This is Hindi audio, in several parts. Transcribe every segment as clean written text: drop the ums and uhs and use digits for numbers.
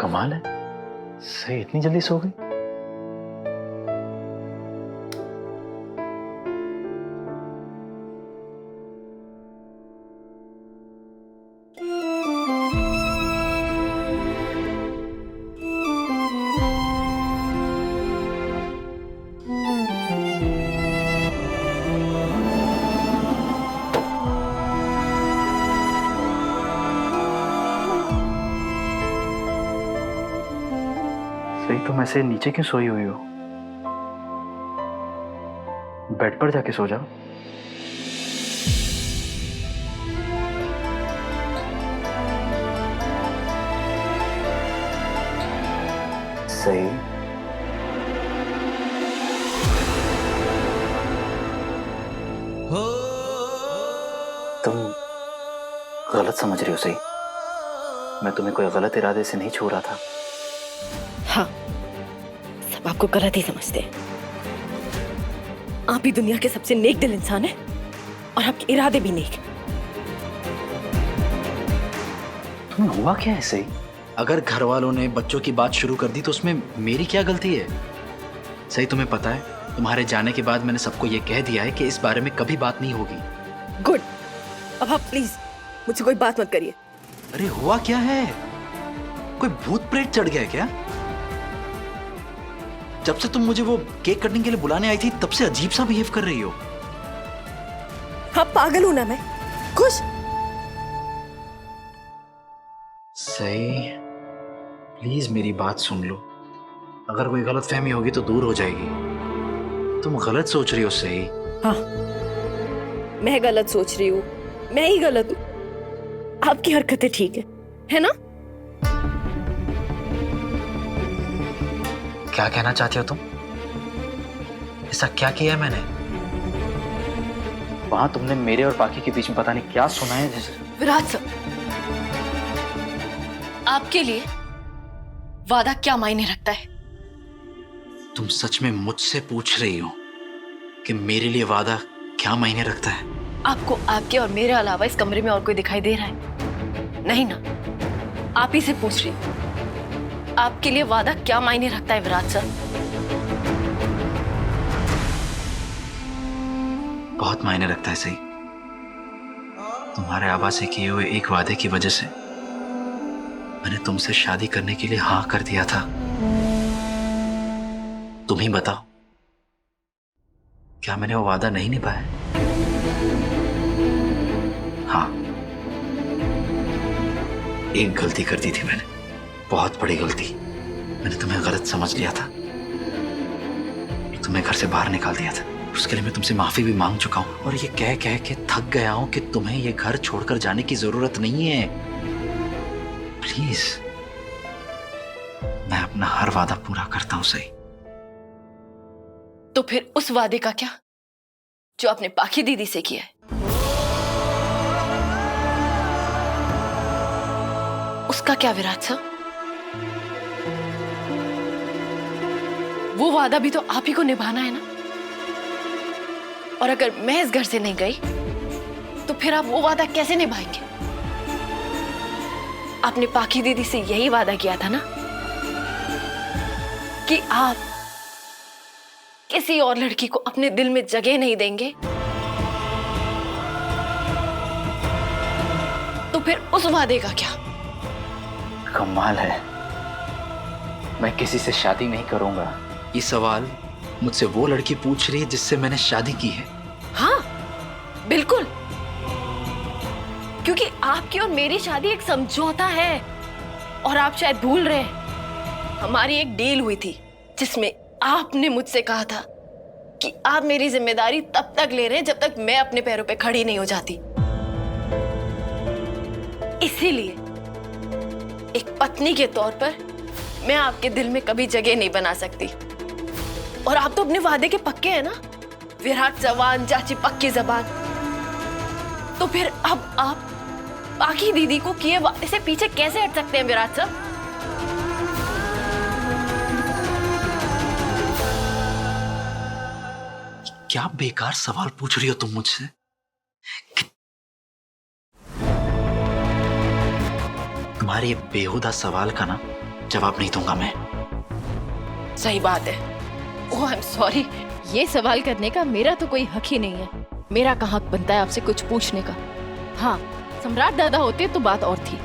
कमाल है, सही इतनी जल्दी सो गई। सही तुम ऐसे नीचे क्यों सोई हुई हो? बेड पर जाके सो जाओ। सही तुम गलत समझ रही हो। सही मैं तुम्हें कोई गलत इरादे से नहीं छू रहा था। हाँ, सब आपको गलत ही समझते हैं। आप ही दुनिया के सबसे नेक दिल इंसान हैं और आपके इरादे भी नेक। तुम्हें हुआ क्या है सही? अगर घर वालों ने बच्चों की बात शुरू कर दी तो उसमें मेरी क्या गलती है? सही तुम्हें पता है, तुम्हारे जाने के बाद मैंने सबको ये कह दिया है कि इस बारे में कभी बात नहीं होगी। गुड, अब आप प्लीज मुझसे कोई बात मत करिए। अरे हुआ क्या है? कोई भूत प्रेत चढ़ गया है क्या? जब से तुम मुझे वो केक कटिंग के लिए बुलाने आई थी तब से अजीब सा बिहेव कर रही हो। हाँ, पागल हूं ना मैं? खुश? सही प्लीज मेरी बात सुन लो। अगर कोई गलतफहमी होगी तो दूर हो जाएगी। तुम गलत सोच रही हो सही। हाँ, मैं गलत सोच रही हूँ, मैं ही गलत हूँ। आपकी हरकतें ठीक है ना? क्या कहना चाहती हो तुम? ऐसा क्या किया है मैंने? वहां तुमने मेरे और बाकी के बीच में पता नहीं क्या सुना है जिस... विराट सर, आपके लिए वादा क्या मायने रखता है? तुम सच में मुझसे पूछ रही हो कि मेरे लिए वादा क्या मायने रखता है? आपको आपके और मेरे अलावा इस कमरे में और कोई दिखाई दे रहा है? नहीं ना? आप ही से पूछ रही हूं, आपके लिए वादा क्या मायने रखता है विराट सर? बहुत मायने रखता है सही। तुम्हारे आबा से किए हुए एक वादे की वजह से मैंने तुमसे शादी करने के लिए हाँ कर दिया था। तुम ही बताओ, क्या मैंने वो वादा नहीं निभाया? हाँ, एक गलती कर दी थी मैंने, बहुत बड़ी गलती। मैंने तुम्हें गलत समझ लिया था, तुम्हें घर से बाहर निकाल दिया था। उसके लिए मैं तुमसे माफी भी मांग चुका हूं और ये कह कह के थक गया हूं कि तुम्हें ये घर छोड़कर जाने की जरूरत नहीं है। प्लीज, मैं अपना हर वादा पूरा करता हूं सही। तो फिर उस वादे का क्या जो आपने पाखी दीदी से किया है? उसका क्या विराट सर? वो वादा भी तो आप ही को निभाना है ना? और अगर मैं इस घर से नहीं गई तो फिर आप वो वादा कैसे निभाएंगे? आपने पाखी दीदी से यही वादा किया था ना कि आप किसी और लड़की को अपने दिल में जगह नहीं देंगे। तो फिर उस वादे का क्या? कमाल है, मैं किसी से शादी नहीं करूंगा। ये सवाल मुझसे वो लड़की पूछ रही है जिससे मैंने शादी की है। हाँ, बिल्कुल, क्योंकि आपकी और मेरी शादी एक समझौता है और आप शायद भूल रहे हैं। हमारी एक डील हुई थी जिसमें आपने मुझसे कहा था कि आप मेरी जिम्मेदारी तब तक ले रहे हैं जब तक मैं अपने पैरों पे खड़ी नहीं हो जाती। इसीलिए एक पत्नी के तौर पर मैं आपके दिल में कभी जगह नहीं बना सकती। और आप तो अपने वादे के पक्के हैं ना? विराट जवान, चाची पक्की जबान। तो फिर अब आप बाकी दीदी को किए वादे से पीछे कैसे हट सकते हैं विराट सर? क्या बेकार सवाल पूछ रही हो तुम मुझसे? तुम्हारे ये बेहुदा सवाल का ना जवाब नहीं दूंगा मैं। सही बात है। ओह आई एम सॉरी। ये सवाल करने का मेरा तो कोई हक ही नहीं है। मेरा कहाँ हक बनता है आपसे कुछ पूछने का? हाँ, सम्राट दादा होते तो बात और थी,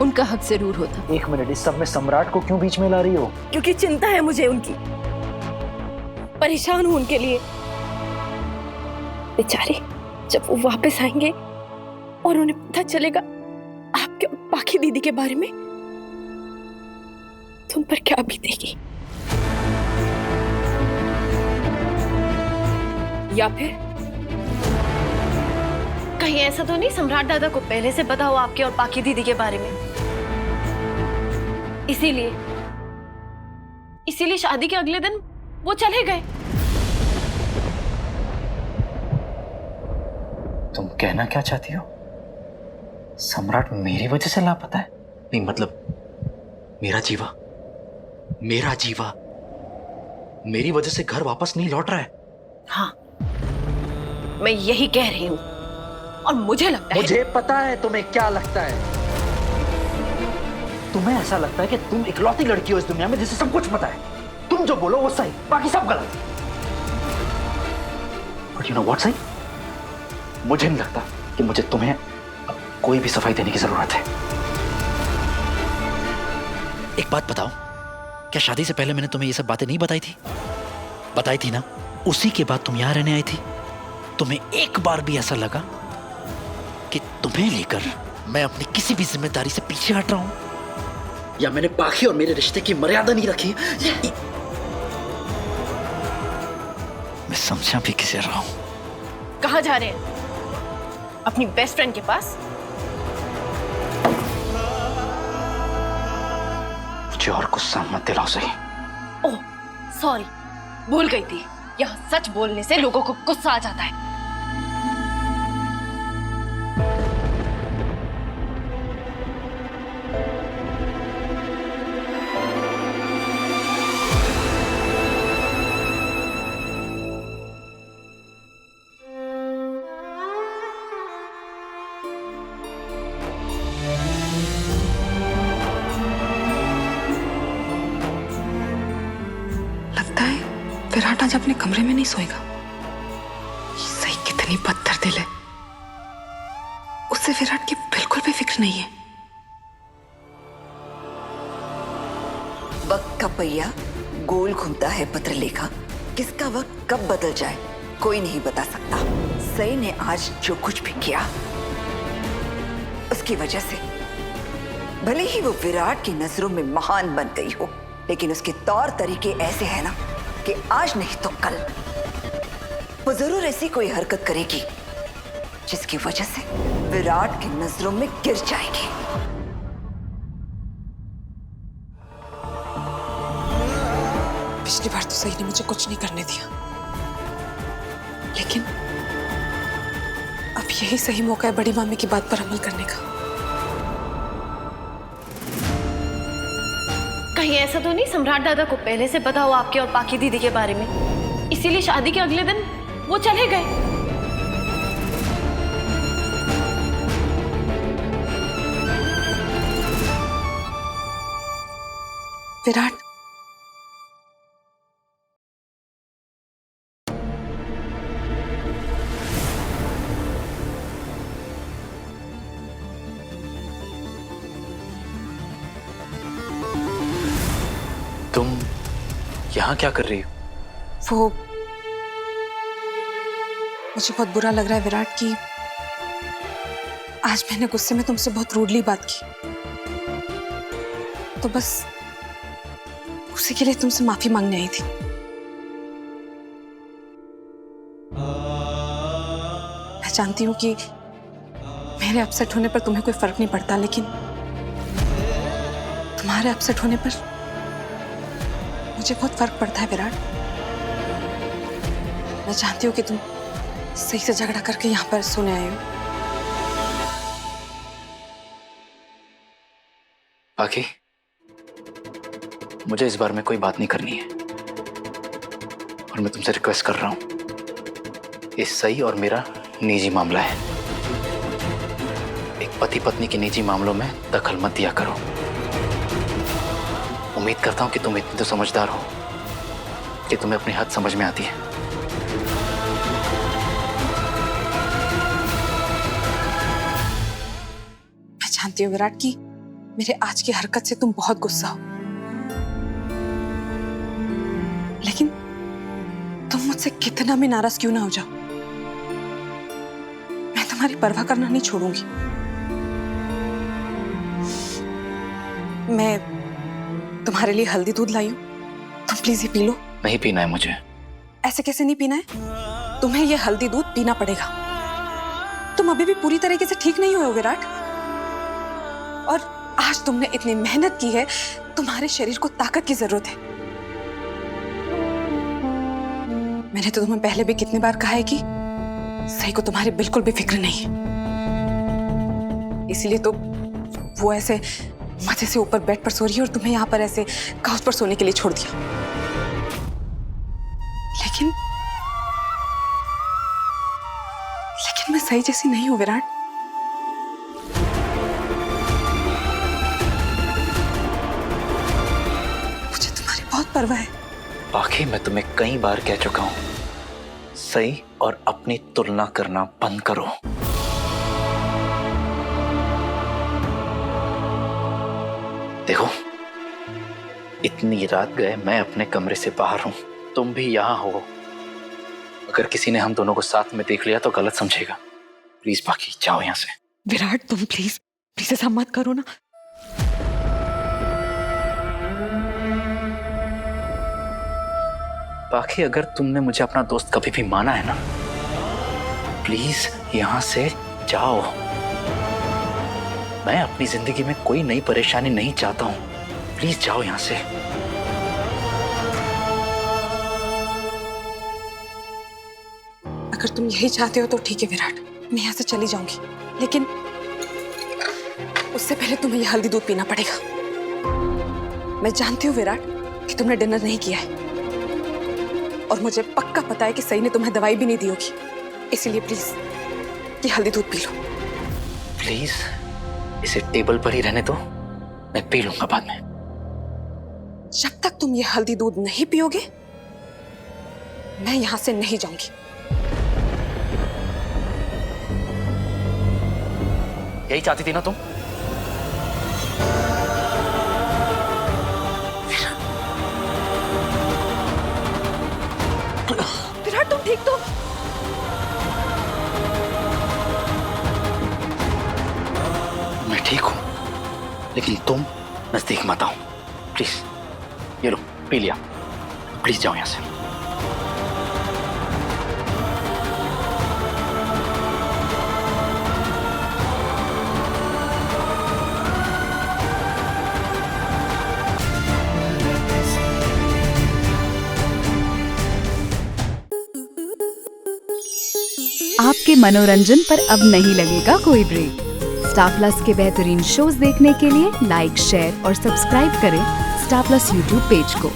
उनका हक जरूर होता। एक मिनट, इस सब में सम्राट को क्यों बीच में ला रही हो? क्योंकि चिंता है मुझे उनकी, परेशान हूं उनके लिए। बेचारे जब वो वापस आएंगे और उन्हें पता चलेगा आपके और बाकी दीदी के बारे में, तुम पर क्या बीतेगी। या फिर कहीं ऐसा तो नहीं सम्राट दादा को पहले से पता हो आपके और बाकी दीदी के बारे में, इसीलिए शादी के अगले दिन वो चले गए। तुम कहना क्या चाहती हो? सम्राट मेरी वजह से लापता है? नहीं मतलब मेरा जीवा मेरी वजह से घर वापस नहीं लौट रहा है। हाँ, मैं यही कह रही हूँ और मुझे लगता है। मुझे पता है तुम्हें क्या लगता है। तुम्हें ऐसा लगता है कि तुम इकलौती लड़की हो इस दुनिया में जिसे सब कुछ पता है। तुम जो बोलो वो सही, बाकी सब गलत। बट यू नो व्हाट, सही मुझे नहीं लगता कि मुझे तुम्हें अब कोई भी सफाई देने की जरूरत है। एक बात बताओ, क्या शादी से पहले मैंने तुम्हें ये सब बातें नहीं बताई थी? बताई थी ना। उसी के बाद तुम यहां रहने आई थी। तुम्हें एक बार भी ऐसा लगा कि तुम्हें लेकर मैं अपनी किसी भी जिम्मेदारी से पीछे हट रहा हूं, या मैंने बाकी और मेरे रिश्ते की मर्यादा नहीं रखी? मैं समझा भी किसे रहा हूं। कहाँ जा रहे हैं? अपनी बेस्ट फ्रेंड के पास? मुझे और गुस्सा मत दिलाओ सही। ओह सॉरी, भूल गई थी, यह सच बोलने से लोगों को गुस्सा आ जाता है। लगता है विराट आज अपने कमरे में नहीं सोएगा। ये सही कितनी पत्थर दिल है। उससे विराट की बिल्कुल भी फिक्र नहीं है। वक्त का पहिया गोल घूमता है पत्रलेखा। किसका वक्त कब बदल जाए कोई नहीं बता सकता। सई ने आज जो कुछ भी किया उसकी वजह से भले ही वो विराट की नजरों में महान बन गई हो, लेकिन उसके तौर तरीके ऐसे हैं ना कि आज नहीं तो कल वो जरूर ऐसी कोई हरकत करेगी जिसकी वजह से विराट की नजरों में गिर जाएगी। पिछली बार तो सही ने मुझे कुछ नहीं करने दिया, लेकिन अब यही सही मौका है बड़ी मामी की बात पर अमल करने का। कहीं ऐसा तो नहीं सम्राट दादा को पहले से पता हो आपके और बाकी दीदी के बारे में, इसीलिए शादी के अगले दिन वो चले गए। विराट, तुम यहाँ क्या कर रही हो? वो मुझे बहुत बुरा लग रहा है विराट कि आज मैंने गुस्से में तुमसे बहुत रूडली बात की, तो बस उसी के लिए तुमसे माफी मांगने आई थी। मैं जानती हूँ कि मेरे अपसेट होने पर तुम्हें कोई फर्क नहीं पड़ता, लेकिन तुम्हारे अपसेट होने पर मुझे बहुत फर्क पड़ता है विराट। मैं जानती हूँ कि तुम सही से झगड़ा करके यहाँ पर सोने आए हो। बाकी मुझे इस बार में कोई बात नहीं करनी है, और मैं तुमसे रिक्वेस्ट कर रहा हूं, ये सही और मेरा निजी मामला है। एक पति पत्नी के निजी मामलों में दखल मत दिया करो। उम्मीद करता हूँ कि तुम इतनी तो समझदार हो कि तुम्हें अपनी हद समझ में आती है। मैं जानती हूँ विराट कि मेरे आज की हरकत से तुम बहुत गुस्सा हो, लेकिन तुम मुझसे कितना भी नाराज क्यों ना हो जाओ, मैं तुम्हारी परवाह करना नहीं छोड़ूंगी। मैं तुम्हारे लिए हल्दी दूध लाई हूं, तुम प्लीज ये पी लो। नहीं पीना है मुझे। ऐसे कैसे नहीं पीना है? तुम्हें ये हल्दी दूध पीना पड़ेगा। तुम अभी भी पूरी तरीके से ठीक नहीं हुए हो विराट, और आज तुमने इतनी मेहनत की है, तुम्हारे शरीर को ताकत की जरूरत है। मैंने तो तुम्हें पहले भी कितनी बार कहा है कि सही को तुम्हारी बिल्कुल भी फिक्र नहीं है, इसीलिए तो वो ऐसे मजे से ऊपर बेड पर सो रही है और तुम्हें यहाँ पर ऐसे काउच पर सोने के लिए छोड़ दिया। लेकिन मैं सही जैसी नहीं हूं विराट। मुझे तुम्हारी बहुत परवाह है। बाकी मैं तुम्हें कई बार कह चुका हूं, सही और अपनी तुलना करना बंद करो। देखो, इतनी रात गए मैं अपने कमरे से बाहर हूं, तुम भी यहां हो। अगर किसी ने हम दोनों को साथ में देख लिया तो गलत समझेगा। प्लीज बाकी जाओ यहां से। विराट तुम प्लीज ऐसा मत करो ना। बाकी अगर तुमने मुझे अपना दोस्त कभी भी माना है ना, प्लीज यहां से जाओ। मैं अपनी जिंदगी में कोई नई परेशानी नहीं चाहता हूं। प्लीज जाओ यहां से। अगर तुम यही चाहते हो तो ठीक है विराट, मैं यहाँ से चली जाऊंगी, लेकिन उससे पहले तुम्हें यह हल्दी दूध पीना पड़ेगा। मैं जानती हूँ विराट कि तुमने डिनर नहीं किया है, और मुझे पक्का पता है कि सही ने तुम्हें दवाई भी नहीं दी होगी, इसीलिए प्लीज ये हल्दी दूध पी लो। प्लीज इसे टेबल पर ही रहने दो, मैं पी लूंगा बाद में। जब तक तुम ये हल्दी दूध नहीं पियोगे मैं यहां से नहीं जाऊंगी। यही चाहती थी ना तुम? विराट तुम ठीक तो? मैं ठीक हूं, लेकिन तुम नजदीक मत आओ प्लीज। ये लो, पी लिया। प्लीज जाओ यहां से। आपके मनोरंजन पर अब नहीं लगेगा कोई ब्रेक। स्टार प्लस के बेहतरीन शोज देखने के लिए लाइक, शेयर और सब्सक्राइब करें स्टार प्लस यूट्यूब पेज को।